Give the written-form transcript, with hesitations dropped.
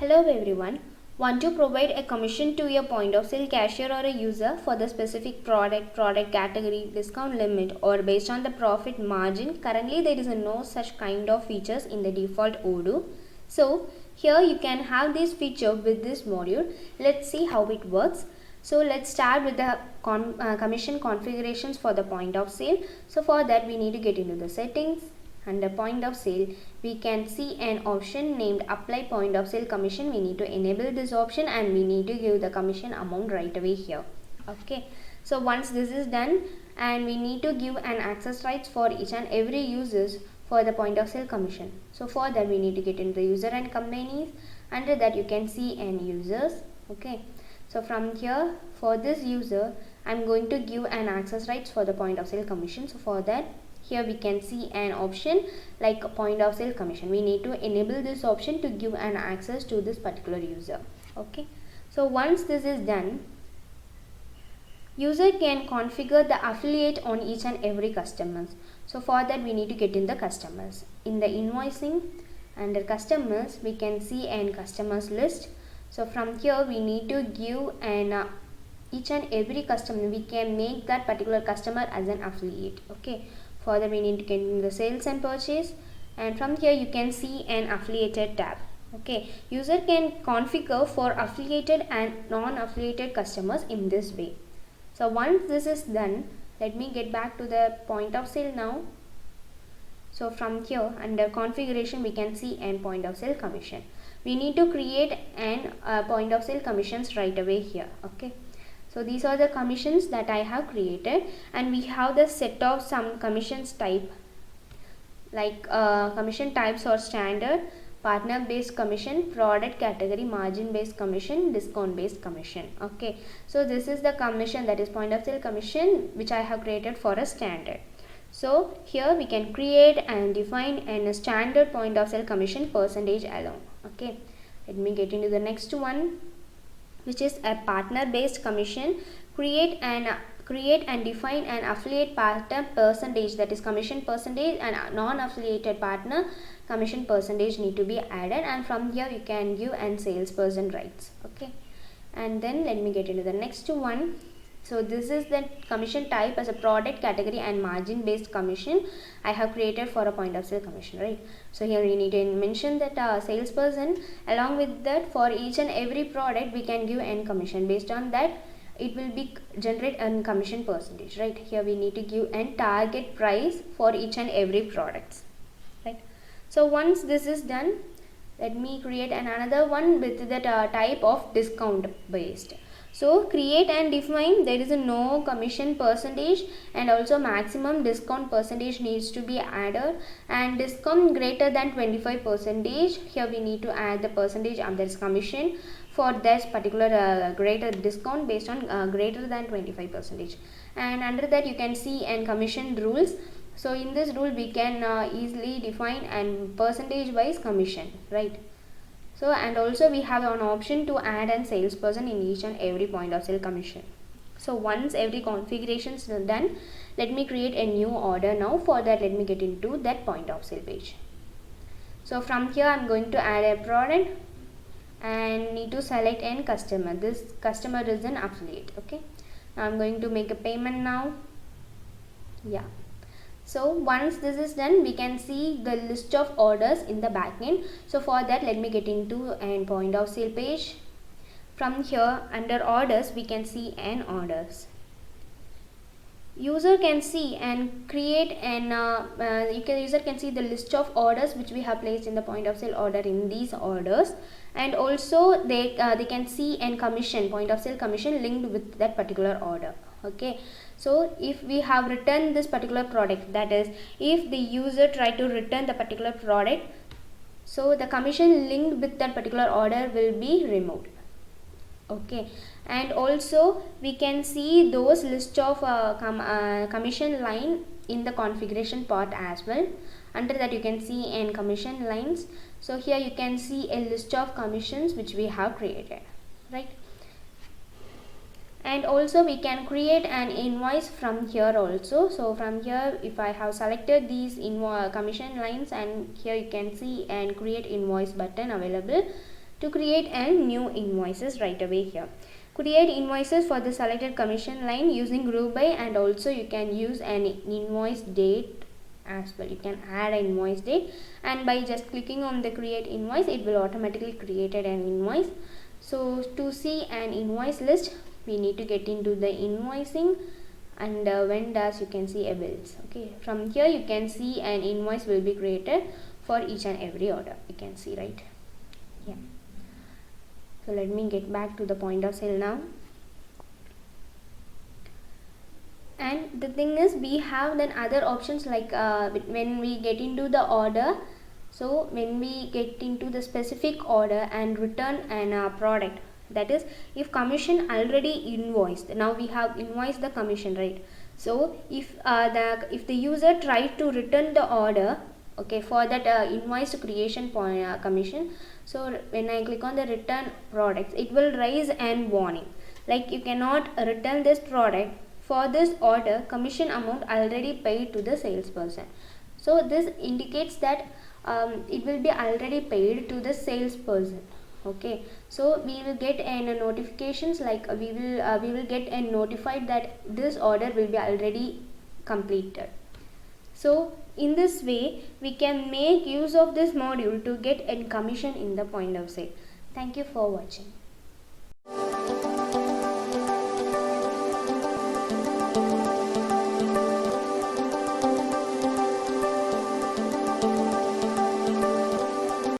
Hello everyone. Want to provide a commission to a point of sale cashier or a user for the specific product category, discount limit or based on the profit margin? Currently there is no such kind of features in the default Odoo. So here you can have this feature with this module. Let's see how it works. So let's start with the commission configurations for the point of sale. So for that we need to get into the settings. Under point of sale, we can see an option named apply point of sale commission. We need to enable this option and we need to give the commission amount right away here. Okay, so once this is done, and we need to give an access rights for each and every users for the point of sale commission. So for that we need to get into the user and companies. Under that you can see an users. Okay, so from here for this user I'm going to give an access rights for the point of sale commission. So for that here we can see an option like a point of sale commission. We need to enable this option to give an access to this particular user. Okay, so once this is done, user can configure the affiliate on each and every customers. So for that we need to get in the customers. In the invoicing, under customers we can see an customers list. So from here we need to give an each and every customer, we can make that particular customer as an affiliate. Okay, for that we need to get in the sales and purchase, and from here you can see an affiliated tab. Okay, user can configure for affiliated and non-affiliated customers in this way. So once this is done, let me get back to the point of sale now. So from here under configuration we can see an point of sale commission. We need to create an point of sale commissions right away here. Okay, so these are the commissions that I have created, and we have the set of some commissions type like commission types or standard, partner based commission, product category, margin based commission, discount based commission. Okay, so this is the commission, that is point of sale commission, which I have created for a standard. So here we can create and define a standard point of sale commission percentage alone. Okay, let me get into the next one, which is a partner based commission. Create and define an affiliate partner percentage, that is commission percentage, and non-affiliated partner commission percentage need to be added, and from here you can give and salesperson rights. Okay, and then let me get into the next one. So this is the commission type as a product category and margin based commission I have created for a point of sale commission, right? So here we need to mention that salesperson, along with that for each and every product we can give n commission. Based on that it will be generate n commission percentage, right? Here we need to give n target price for each and every products, right? So once this is done, let me create another one with that type of discount based. So create and define, there is a no commission percentage, and also maximum discount percentage needs to be added, and discount greater than 25%. Here we need to add the percentage and there is commission for this particular greater discount based on greater than 25%. And under that you can see and commission rules. So in this rule we can easily define and percentage wise commission, right? So and also we have an option to add an salesperson in each and every point of sale commission. So once every configuration is done, let me create a new order now. For that let me get into that point of sale page. So from here I'm going to add a product and need to select an customer. This customer is an affiliate. Okay, now I'm going to make a payment now. Yeah. So once this is done, we can see the list of orders in the backend. So for that let me get into an point of sale page. From here under orders we can see an orders. User can see and create an user can see the list of orders which we have placed in the point of sale order in these orders, and also they can see and commission, point of sale commission linked with that particular order. Okay, so if we have returned this particular product, that is if the user try to return the particular product, so the commission linked with that particular order will be removed. Okay, and also we can see those list of commission line in the configuration part as well. Under that you can see in commission lines. So here you can see a list of commissions which we have created, right? And also we can create an invoice from here also. So from here if I have selected these commission lines, and here you can see and create invoice button available. to create a new invoices right away here. Create invoices for the selected commission line using group by, and also you can use an invoice date as well. You can add an invoice date, and by just clicking on the create invoice, it will automatically create an invoice. So to see an invoice list, we need to get into the invoicing, and vendors, you can see a bills. Okay, from here you can see an invoice will be created for each and every order. You can see, right? Yeah. So let me get back to the point of sale now. And the thing is, we have then other options like when we get into the order. So when we get into the specific order and return an product, that is, if commission already invoiced, now we have invoiced the commission, right? So if the user tried to return the order, okay, for that invoiced creation point commission, so when I click on the return products, it will raise an warning like you cannot return this product. For this order, commission amount already paid to the salesperson. So this indicates that it will be already paid to the salesperson. Okay, so we will get notifications like we will get notified that this order will be already completed. So in this way, we can make use of this module to get a commission in the point of sale. Thank you for watching.